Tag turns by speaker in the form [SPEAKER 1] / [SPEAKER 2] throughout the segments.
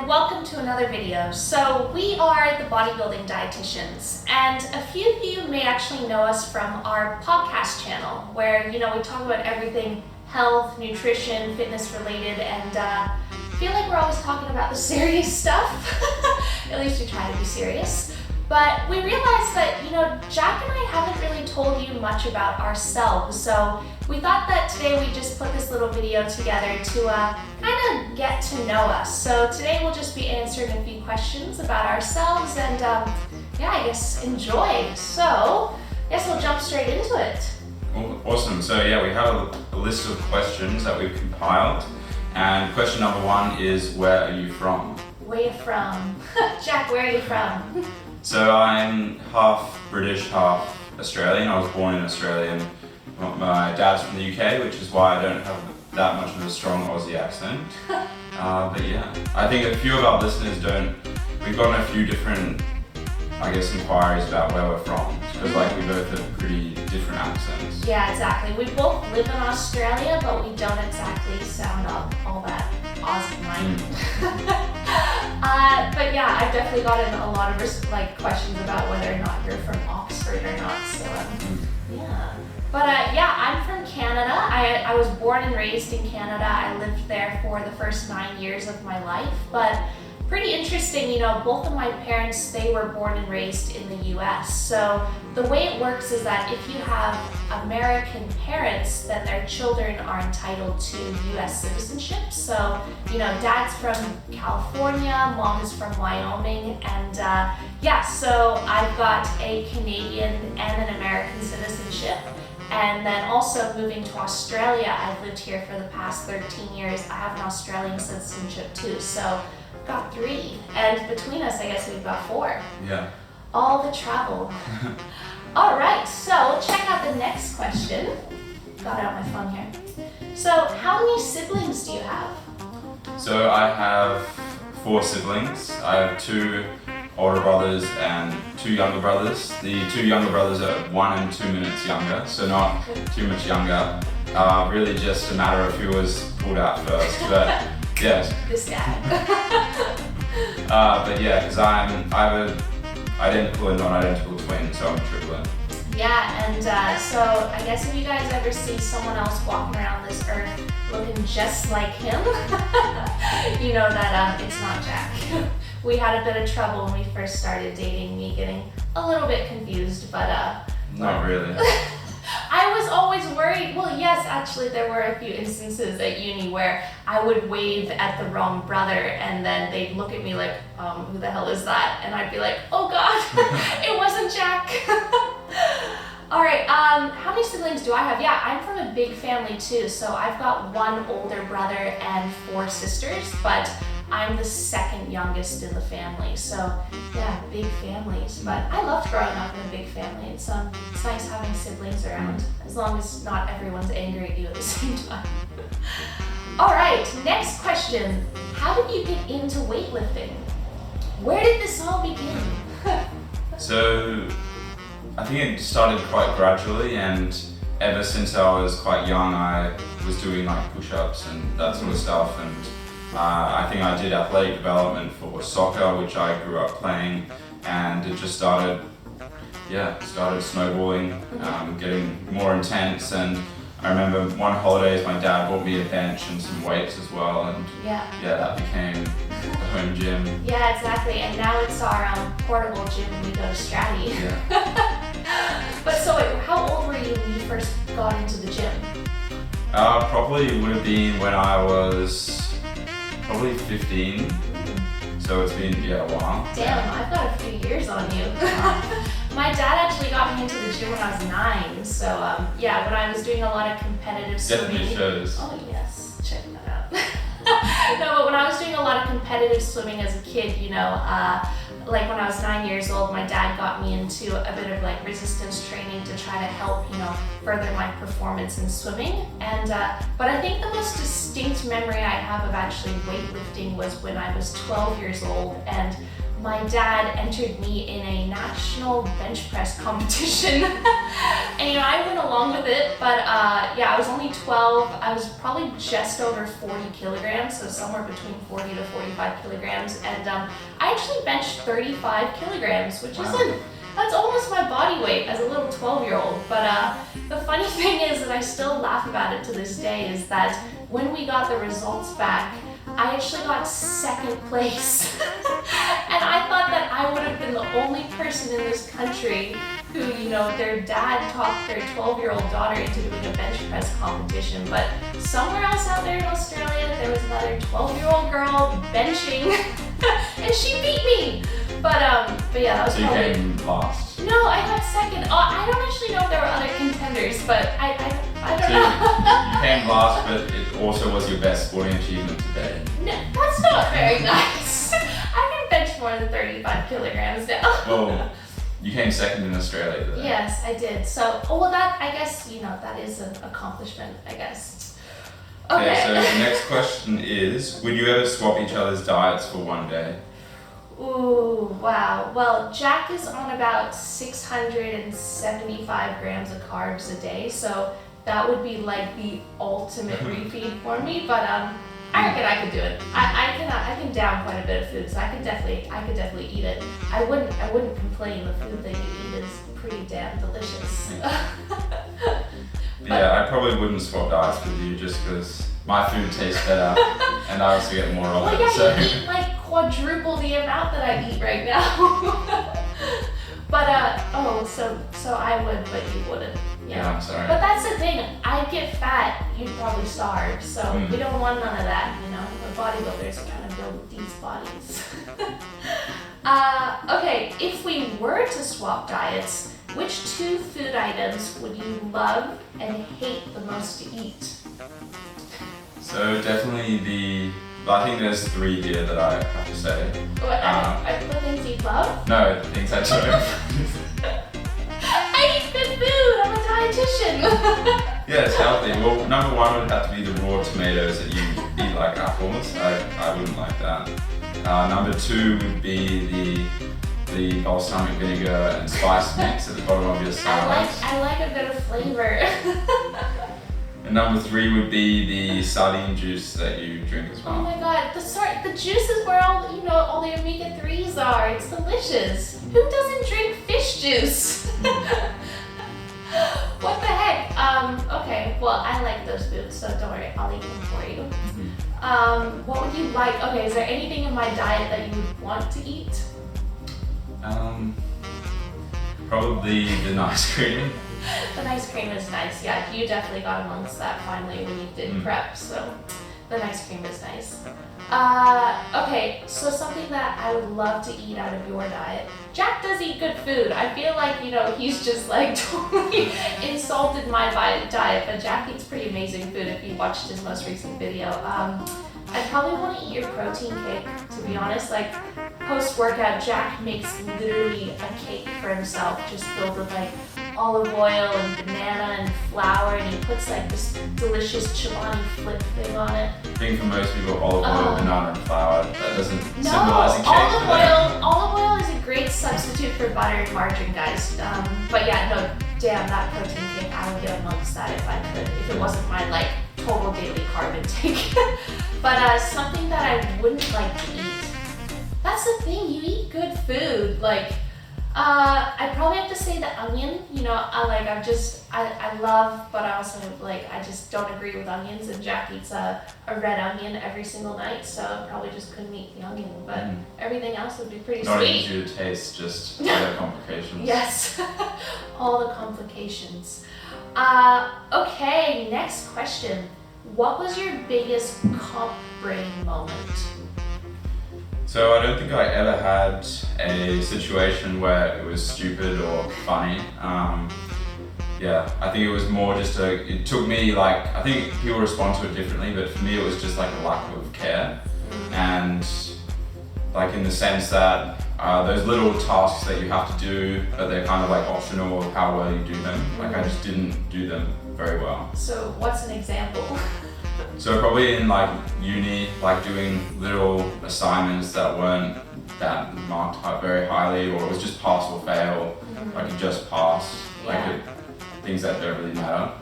[SPEAKER 1] and welcome to another video. So we are the Bodybuilding Dietitians, and a few of you may actually know us from our podcast channel where, we talk about everything health, nutrition, fitness related, and I feel like we're always talking about the serious stuff. At least we try to be serious. But we realized that, Jack and I haven't really told you much about ourselves, so we thought that today we'd just put this little video together to kind of get to know us. So today we'll just be answering a few questions about ourselves and I guess enjoy. So I guess we'll jump straight into it.
[SPEAKER 2] Awesome. So yeah, we have a list of questions that we've compiled. And question number one is, where are you from?
[SPEAKER 1] Where are you from? Jack, where are you from?
[SPEAKER 2] So I'm half British, half Australian. I was born in Australia. My dad's from the UK, which is why I don't have that much of a strong Aussie accent. But yeah, I think a few of our listeners don't. We've gotten a few different, inquiries about where we're from, because we both have pretty different accents.
[SPEAKER 1] Yeah, exactly. We both live in Australia, but we don't exactly sound all that Aussie-minded. But yeah, I've definitely gotten a lot of questions about whether or not you're from Oxford or not. So yeah. But I'm from Canada. I was born and raised in Canada. I lived there for the first 9 years of my life. But pretty interesting, both of my parents, they were born and raised in the US. So the way it works is that if you have American parents, then their children are entitled to US citizenship. So, dad's from California, mom is from Wyoming, and so I've got a Canadian and an American citizenship. And then also moving to Australia, I've lived here for the past 13 years. I have an Australian citizenship too. So got 3, and between us, I guess we've got 4.
[SPEAKER 2] Yeah.
[SPEAKER 1] All the travel. All right, so check out the next question. Got out my phone here. So, how many siblings do you have?
[SPEAKER 2] So I have 4 siblings. I have 2 older brothers and 2 younger brothers. The 2 younger brothers are 1 and 2 minutes younger, so not too much younger. Really just a matter of who was pulled out first. But yes.
[SPEAKER 1] This guy.
[SPEAKER 2] But yeah, because I have an identical and non-identical twin, so I'm a triplet.
[SPEAKER 1] Yeah, and so I guess if you guys ever see someone else walking around this earth looking just like him, you know that it's not Jack. We had a bit of trouble when we first started dating, me getting a little bit confused, but
[SPEAKER 2] not really.
[SPEAKER 1] I was always worried. Well, yes, actually, there were a few instances at uni where I would wave at the wrong brother, and then they'd look at me like, who the hell is that? And I'd be like, oh God, it wasn't Jack. All right, how many siblings do I have? Yeah, I'm from a big family too. So I've got 1 older brother and 4 sisters, but I'm the second youngest in the family, so yeah, big families. But I loved growing up in a big family. It's nice having siblings around, as long as not everyone's angry at you at the same time. All right, next question. How did you get into weightlifting? Where did this all begin?
[SPEAKER 2] So I think it started quite gradually, and ever since I was quite young, I was doing push-ups and that sort of stuff. And I think I did athletic development for soccer, which I grew up playing, and it just started snowballing, getting more intense. And I remember one holidays my dad bought me a bench and some weights as well, and that became the home gym.
[SPEAKER 1] Yeah, exactly. And now it's our portable gym when we go to Stratty.
[SPEAKER 2] Yeah.
[SPEAKER 1] But so wait, how old were you when you first got into the gym?
[SPEAKER 2] Probably would have been when I was probably 15, so it's been a while.
[SPEAKER 1] Damn, I've got a few years on you. My dad actually got me into the gym when I was 9, so when I was doing a lot of competitive swimming.
[SPEAKER 2] Definitely shows.
[SPEAKER 1] Oh yes, check that out. No, but when I was doing a lot of competitive swimming as a kid, when I was 9 years old, my dad got me into a bit of resistance training to try to help, further my performance in swimming. And but I think the most distinct memory I have of actually weightlifting was when I was 12 years old, and my dad entered me in a national bench press competition. And I went along with it, but yeah, I was only 12. I was probably just over 40 kilograms, so somewhere between 40 to 45 kilograms. And I actually benched 35 kilograms, which isn't, that's almost my body weight as a little 12-year-old. But the funny thing is that I still laugh about it to this day, is that when we got the results back, I actually got second place. And I thought that I would have been the only person in this country who, you know, their dad talked their 12-year-old daughter into doing a bench press competition. But somewhere else out there in Australia, there was another 12-year-old girl benching, and she beat me. But yeah, that was
[SPEAKER 2] So you
[SPEAKER 1] probably...
[SPEAKER 2] came last?
[SPEAKER 1] No, I got second. I don't actually know if there were other contenders, but I don't
[SPEAKER 2] So
[SPEAKER 1] know.
[SPEAKER 2] you came last, but it also was your best sporting achievement today.
[SPEAKER 1] No, that's not very nice. I can bench more than 35 kilograms now.
[SPEAKER 2] Well, you came second in Australia today.
[SPEAKER 1] Yes, I did. So, oh, well, that, I guess, you know, that is an accomplishment, I guess.
[SPEAKER 2] Okay, so the next question is, would you ever swap each other's diets for one day?
[SPEAKER 1] Ooh, wow. Well, Jack is on about 675 grams of carbs a day, so that would be like the ultimate refeed for me. But I reckon I could do it. I can down quite a bit of food, so I could definitely eat it. I wouldn't complain. The food that you eat is pretty damn delicious.
[SPEAKER 2] Yeah, I probably wouldn't swap diets with you just because my food tastes better and I also get more of
[SPEAKER 1] Well,
[SPEAKER 2] it.
[SPEAKER 1] yeah,
[SPEAKER 2] So.
[SPEAKER 1] you eat like quadruple the amount that I eat right now. But so I would, but you wouldn't.
[SPEAKER 2] Yeah, I'm sorry.
[SPEAKER 1] But that's the thing. I'd get fat, you'd probably starve. So we don't want none of that, you know. The bodybuilders are trying to build these bodies. Okay, if we were to swap diets, which 2 food items would you love and hate the most to eat?
[SPEAKER 2] So definitely I think there's 3 here that I have to say.
[SPEAKER 1] What, the things you love?
[SPEAKER 2] No, the things I don't.
[SPEAKER 1] I eat good food. I'm a dietitian.
[SPEAKER 2] Yeah, it's healthy. Well, number 1 would have to be the raw tomatoes that you eat like apples. I wouldn't like that. Number 2 would be the balsamic vinegar and spice mix at the bottom of your salad.
[SPEAKER 1] I like a bit of flavor.
[SPEAKER 2] And number 3 would be the sardine juice that you drink as
[SPEAKER 1] Oh
[SPEAKER 2] well.
[SPEAKER 1] my god, the juice is where all the omega-3s are. It's delicious. Who doesn't drink fish juice? What the heck? Okay, well, I like those foods, so don't worry, I'll eat them for you. What would you like? Okay, is there anything in my diet that you would want to eat?
[SPEAKER 2] Probably the ice cream.
[SPEAKER 1] The ice cream is nice, yeah. You definitely got amongst that finally when you did prep, so the ice cream is nice. Okay, so something that I would love to eat out of your diet. Jack does eat good food. I feel like, you know, he's just like totally insulted my diet, but Jack eats pretty amazing food if you watched his most recent video. I probably want to eat your protein cake, to be honest. Like, post-workout, Jack makes literally a cake for himself, just filled with like olive oil and banana and flour, and he puts like this delicious chobani flip thing on it.
[SPEAKER 2] I think for most people, olive oil, banana, and flour, that doesn't
[SPEAKER 1] No,
[SPEAKER 2] symbolize a cake.
[SPEAKER 1] olive oil is a great substitute for butter and margarine, guys. But yeah, no, damn, that protein cake, I would get amongst that if I could, if it wasn't my like total daily carb intake. But something that I wouldn't like to eat. That's the thing, you eat good food. Like, I probably have to say the onion. You know, I love, but I also like, I just don't agree with onions. And Jack eats a red onion every single night, so I probably just couldn't eat the onion. But everything else would be pretty
[SPEAKER 2] Not
[SPEAKER 1] sweet.
[SPEAKER 2] easy to taste, just other complications.
[SPEAKER 1] Yes, all the complications. Okay, next question. What was your biggest comp brain moment?
[SPEAKER 2] So I don't think I ever had a situation where it was stupid or funny. Yeah, I think it was more just it took me like, I think people respond to it differently, but for me it was just like a lack of care. And like in the sense that those little tasks that you have to do, but they're kind of like optional of how well you do them. Like I just didn't do them very well.
[SPEAKER 1] So what's an example?
[SPEAKER 2] So probably in like uni, like doing little assignments that weren't that marked very highly, or it was just pass or fail, like you just pass, like things that don't really matter.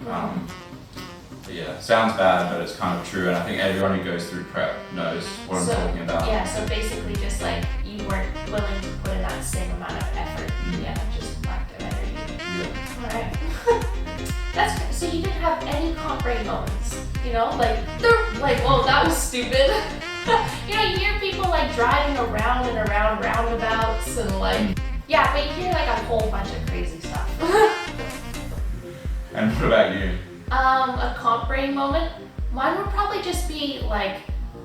[SPEAKER 2] But yeah, sounds bad, but it's kind of true, and I think everyone who goes through prep knows what I'm talking about.
[SPEAKER 1] Yeah, so basically just like you weren't willing to put in that same amount of effort. Yeah, just lack of energy.
[SPEAKER 2] Yeah.
[SPEAKER 1] Alright. That's good. So you didn't have any comp brain moments, you know? Like, they're like, whoa, that was stupid. You know, you hear people like driving around and around roundabouts and like, yeah, but you hear like a whole bunch of crazy stuff.
[SPEAKER 2] And what about you?
[SPEAKER 1] A comp brain moment? Mine would probably just be like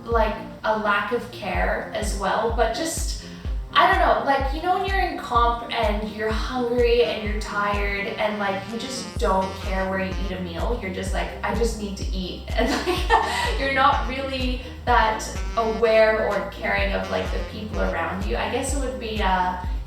[SPEAKER 1] a lack of care as well, but just, I don't know, like, you know when you're in comp and you're hungry and you're tired and like you just don't care where you eat a meal, you're just like, I just need to eat, and like you're not really that aware or caring of like the people around you. I guess it would be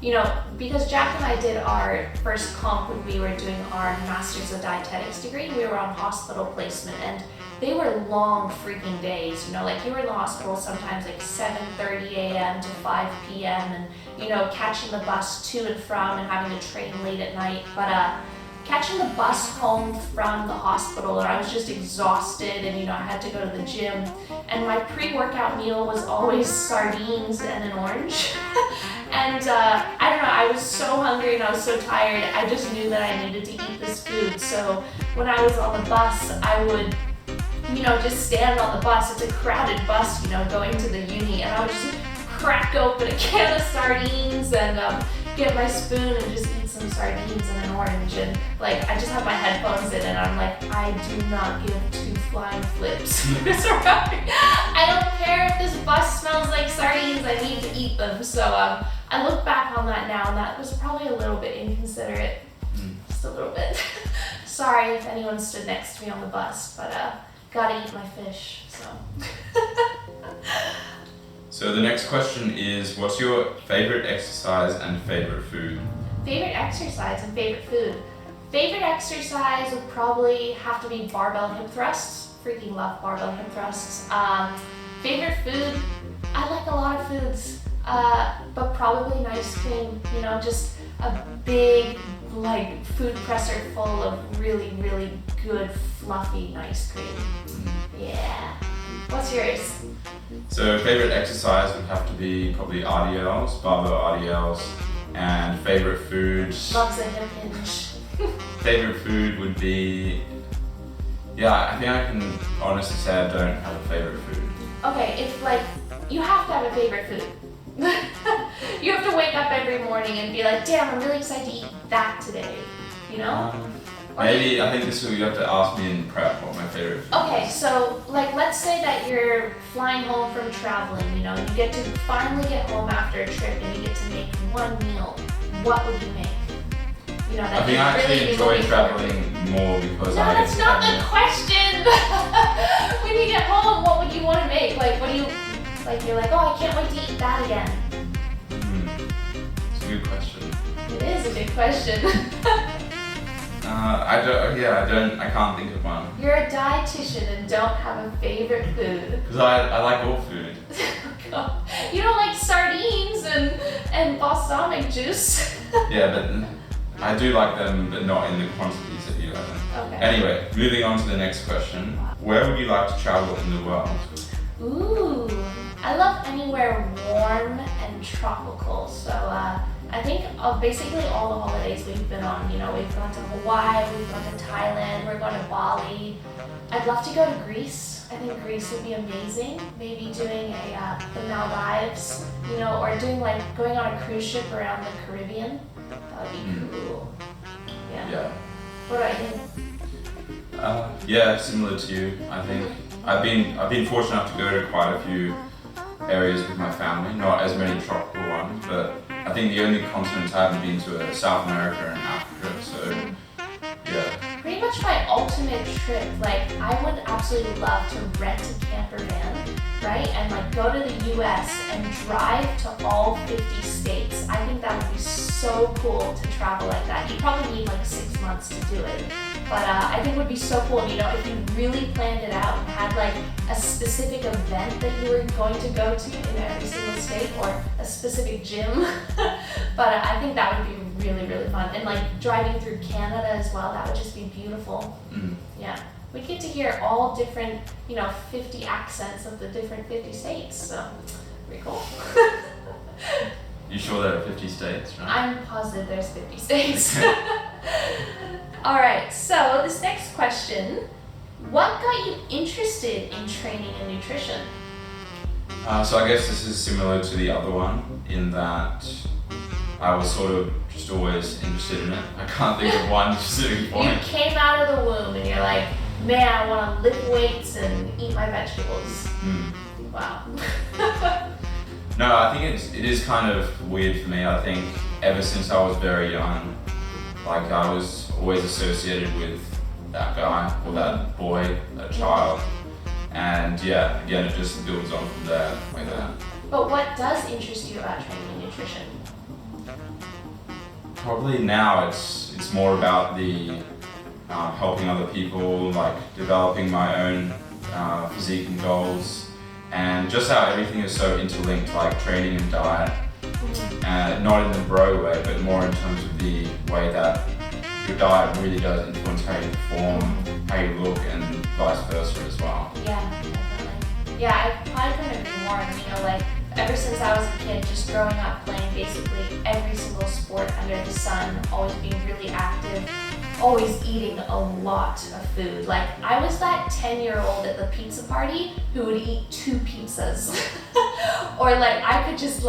[SPEAKER 1] you know, because Jack and I did our first comp when we were doing our Masters of Dietetics degree, we were on hospital placement, and they were long freaking days, you know, like you were in the hospital sometimes like 7:30 a.m. to 5 p.m. and, you know, catching the bus to and from and having to train late at night. But catching the bus home from the hospital, I was just exhausted, and, you know, I had to go to the gym, and my pre-workout meal was always sardines and an orange. And I don't know, I was so hungry and I was so tired, I just knew that I needed to eat this food. So when I was on the bus, I would, you know, just stand on the bus. It's a crowded bus, you know, going to the uni, and I would just crack open a can of sardines and get my spoon and just eat some sardines and an orange. And like, I just have my headphones in and I'm like, I do not give two flying flips. I don't care if this bus smells like sardines, I need to eat them. So I look back on that now, and that was probably a little bit inconsiderate. Just a little bit. Sorry if anyone stood next to me on the bus, but gotta eat my fish, so.
[SPEAKER 2] So the next question is, what's your favorite exercise and favorite food?
[SPEAKER 1] Favorite exercise and favorite food. Favorite exercise would probably have to be barbell hip thrusts. Freaking love barbell hip thrusts. Favorite food, I like a lot of foods, but probably an ice cream, you know, just a big like food presser full of really, really good fluffy ice cream. Yeah. What's yours?
[SPEAKER 2] So favorite exercise would have to be probably RDLs, barbell RDLs, and favorite food.
[SPEAKER 1] Loves a hip hinge.
[SPEAKER 2] Favorite food would be, yeah, I think I can honestly say I don't have a favorite food.
[SPEAKER 1] Okay, if like, you have to have a favorite food. You have to wake up every morning and be like, damn, I'm really excited to eat that today, you know?
[SPEAKER 2] Maybe, I think this will, you have to ask me in prep what my favorite food
[SPEAKER 1] Okay,
[SPEAKER 2] is.
[SPEAKER 1] so like let's say that you're flying home from traveling, you know, you get to finally get home after a trip and you get to make one meal. What would you make? You know, that
[SPEAKER 2] I think I actually enjoy traveling more because
[SPEAKER 1] No,
[SPEAKER 2] I
[SPEAKER 1] that's not the question! When you get home, what would you want to make? Like, what do you, like you're like, oh, I can't wait to eat that again.
[SPEAKER 2] It's a good question.
[SPEAKER 1] It is a good question.
[SPEAKER 2] I can't think of one.
[SPEAKER 1] You're a dietitian and don't have a favorite food.
[SPEAKER 2] Because I like all food.
[SPEAKER 1] God. You don't like sardines and balsamic juice?
[SPEAKER 2] Yeah, but I do like them, but not in the quantities that you like them.
[SPEAKER 1] Okay.
[SPEAKER 2] Anyway, moving on to the next question. Where would you like to travel in the world?
[SPEAKER 1] Ooh, I love anywhere warm and tropical. So I think of basically all the holidays we've been on. You know, we've gone to Hawaii, we've gone to Thailand, we're going to Bali. I'd love to go to Greece. I think Greece would be amazing. Maybe doing the Maldives, you know, or doing like going on a cruise ship around the Caribbean. That would be cool. Yeah. What about you?
[SPEAKER 2] Yeah, similar to you. I think I've been fortunate enough to go to quite a few areas with my family. Not as many tropical ones, but I think the only continents I haven't been to are South America and Africa. So yeah.
[SPEAKER 1] Pretty much my ultimate trip. Like, I would absolutely love to rent a camper van, right? And like go to the US and drive to all 50 states. I think that would be so cool to travel like that. You probably need like 6 months to do it. But I think it would be so cool, you know, if you really planned it out and had like a specific event that you were going to go to in every single state or a specific gym. But I think that would be really, really fun. And like driving through Canada as well, that would just be beautiful. Yeah. We'd get to hear all different, 50 accents of the different 50 states. So, pretty cool.
[SPEAKER 2] You sure there are 50 states, right?
[SPEAKER 1] I'm positive there's 50 states. All right, so this next question, what got you interested in training and nutrition?
[SPEAKER 2] So I guess this is similar to the other one in that I was sort of just always interested in it. I can't think of one specific point.
[SPEAKER 1] You came out of the womb and you're like, man, I want to lift weights and eat my vegetables. Wow.
[SPEAKER 2] No, I think it is kind of weird for me. I think ever since I was very young, like I was always associated with that guy or that boy, that child. And yeah, again, it just builds on from there, like that.
[SPEAKER 1] But what does interest you about training and nutrition?
[SPEAKER 2] Probably now it's more about the helping other people, like developing my own physique and goals, and just how everything is so interlinked, like training and diet. Not in the bro way, but more in terms of the way that your diet really does influence how you perform, how you look, and vice versa as well.
[SPEAKER 1] Yeah, definitely. Yeah, I probably couldn't agree more. Like ever since I was a kid, just growing up playing basically every single sport under the sun, always being really active, always eating a lot of food. Like I was that 10-year-old at the pizza party who would eat 2 pizzas. Or like I could just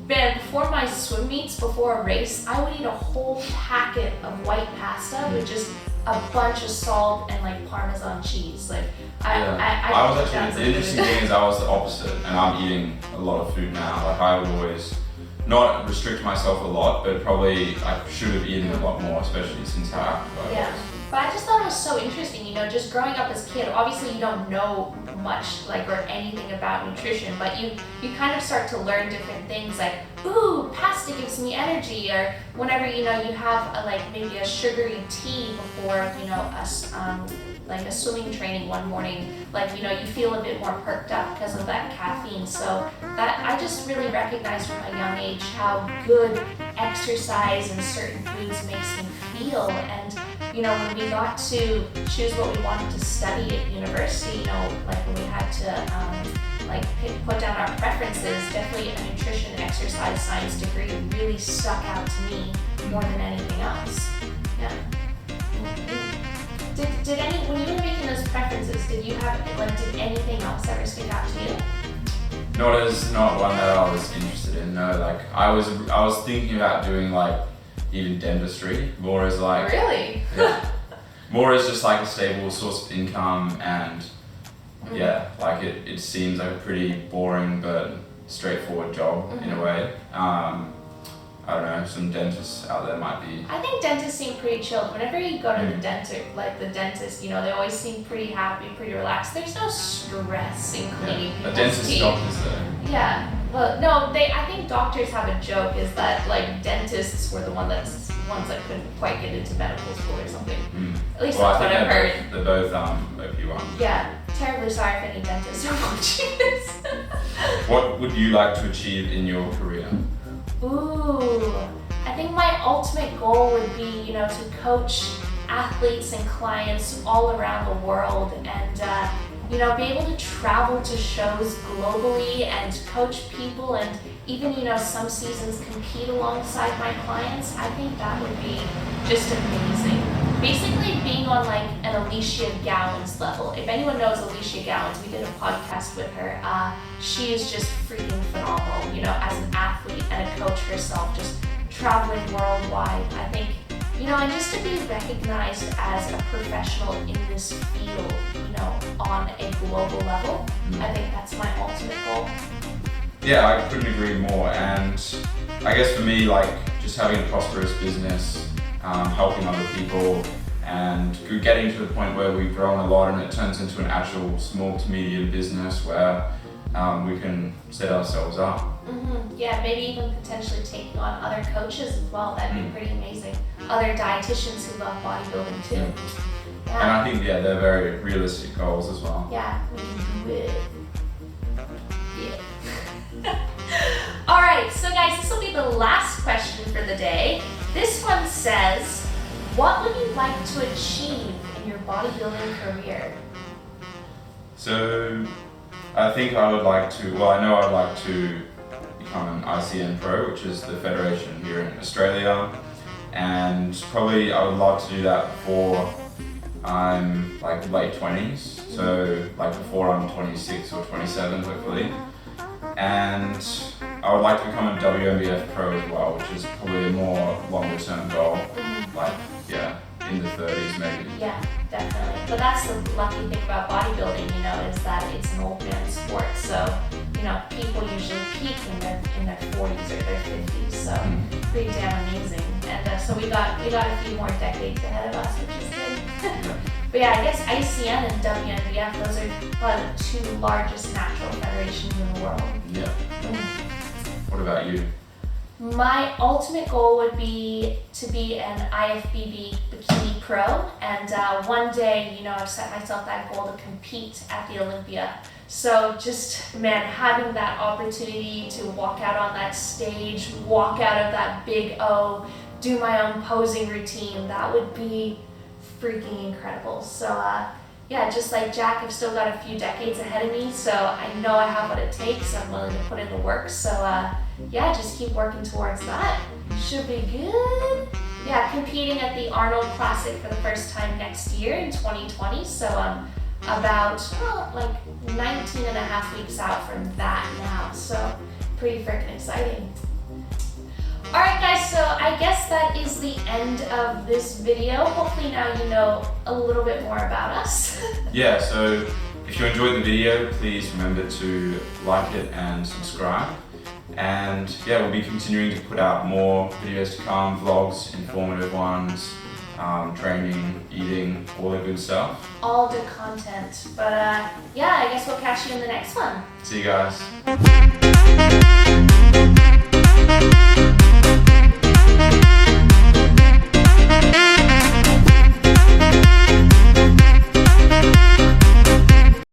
[SPEAKER 1] before my swim meets, before a race, I would eat a whole packet of white pasta with just a bunch of salt and like Parmesan cheese.
[SPEAKER 2] I was actually, the interesting thing is I was the opposite, and I'm eating a lot of food now. Like I would always not restrict myself a lot, but probably I should have eaten a lot more, especially since how active I was.
[SPEAKER 1] Yeah, but I just thought it was so interesting, just growing up as a kid, obviously you don't know much or anything about nutrition, but you kind of start to learn different things like, ooh, pasta gives me energy, or whenever, you have maybe a sugary tea before, a swimming training one morning, you feel a bit more perked up because of that caffeine. So that I just really recognized from a young age how good exercise and certain foods makes me feel. And when we got to choose what we wanted to study at university, when we had to put down our preferences, definitely a nutrition and exercise science degree really stuck out to me more than anything else. Yeah. When you were making those preferences, did you have did anything else ever stick out to you?
[SPEAKER 2] Not one that I was interested in. No, I was thinking about doing even dentistry, more as
[SPEAKER 1] Really?
[SPEAKER 2] Yeah, more as just a stable source of income, and yeah, it seems like a pretty boring but straightforward job in a way. I don't know, some dentists out there might be.
[SPEAKER 1] I think dentists seem pretty chilled. Whenever you go to the dentist, they always seem pretty happy, pretty relaxed. There's no stress in cleaning people's
[SPEAKER 2] A dentist
[SPEAKER 1] teeth.
[SPEAKER 2] doctors though.
[SPEAKER 1] Yeah. Well, no, I think doctors have a joke is that dentists were the ones that couldn't quite get into medical school or something. At least that's what I've heard.
[SPEAKER 2] They're both OP1.
[SPEAKER 1] Yeah. Terribly sorry if any dentists are watching this.
[SPEAKER 2] What would you like to achieve in your career?
[SPEAKER 1] Ooh, I think my ultimate goal would be, to coach athletes and clients all around the world and, be able to travel to shows globally and coach people and even, some seasons compete alongside my clients. I think that would be just amazing. Basically being on an Alicia Gowans level. If anyone knows Alicia Gowans, we did a podcast with her. She is just freaking phenomenal, as an athlete and a coach herself, just traveling worldwide. I think, and just to be recognized as a professional in this field, on a global level, I think that's my ultimate goal.
[SPEAKER 2] Yeah, I couldn't agree more. And I guess for me, just having a prosperous business, helping other people, and getting to the point where we've grown a lot and it turns into an actual small to medium business where we can set ourselves up.
[SPEAKER 1] Yeah, maybe even potentially taking on other coaches as well. That'd be pretty amazing. Other dietitians who love bodybuilding too. Yeah.
[SPEAKER 2] And I think, they're very realistic goals as well.
[SPEAKER 1] Yeah, we can it. Yeah. Alright, so guys, this will be the last question for the day. This one says, what would you like to achieve in your bodybuilding career?
[SPEAKER 2] So I think I would like to, well, I know I'd like to become an ICN Pro, which is the federation here in Australia, and probably I would love to do that before I'm like late 20s, so like before I'm 26 or 27 hopefully. And I would like to become a WMBF Pro as well, which is probably a more longer term goal, like yeah, in the 30s maybe.
[SPEAKER 1] Yeah, definitely. But that's the lucky thing about bodybuilding, you know, is that it's an old man sport. So, you know, people usually peak in their 40s or their 50s. So pretty damn amazing. And so we got a few more decades ahead of us, which is good. But yeah, I guess ICN and WNBF, those are probably the two largest natural federations in the world.
[SPEAKER 2] Yeah. What about you?
[SPEAKER 1] My ultimate goal would be to be an IFBB Bikini Pro, and one day, you know, I've set myself that goal to compete at the Olympia. So just, man, having that opportunity to walk out on that stage, walk out of that big O, do my own posing routine, that would be freaking incredible. So yeah, just like Jack, I've still got a few decades ahead of me, so I know I have what it takes. I'm willing to put in the work, so yeah, just keep working towards that. Should be good. Yeah, competing at the Arnold Classic for the first time next year in 2020, so about like 19 and a half weeks out from that now, so pretty freaking exciting. Alright guys, so I guess that is the end of this video. Hopefully now you know a little bit more about us.
[SPEAKER 2] Yeah, so if you enjoyed the video, please remember to like it and subscribe. And yeah, we'll be continuing to put out more videos to come, vlogs, informative ones, training, eating, all the good stuff.
[SPEAKER 1] All good content. But yeah, I guess we'll catch you in the next one.
[SPEAKER 2] See you guys.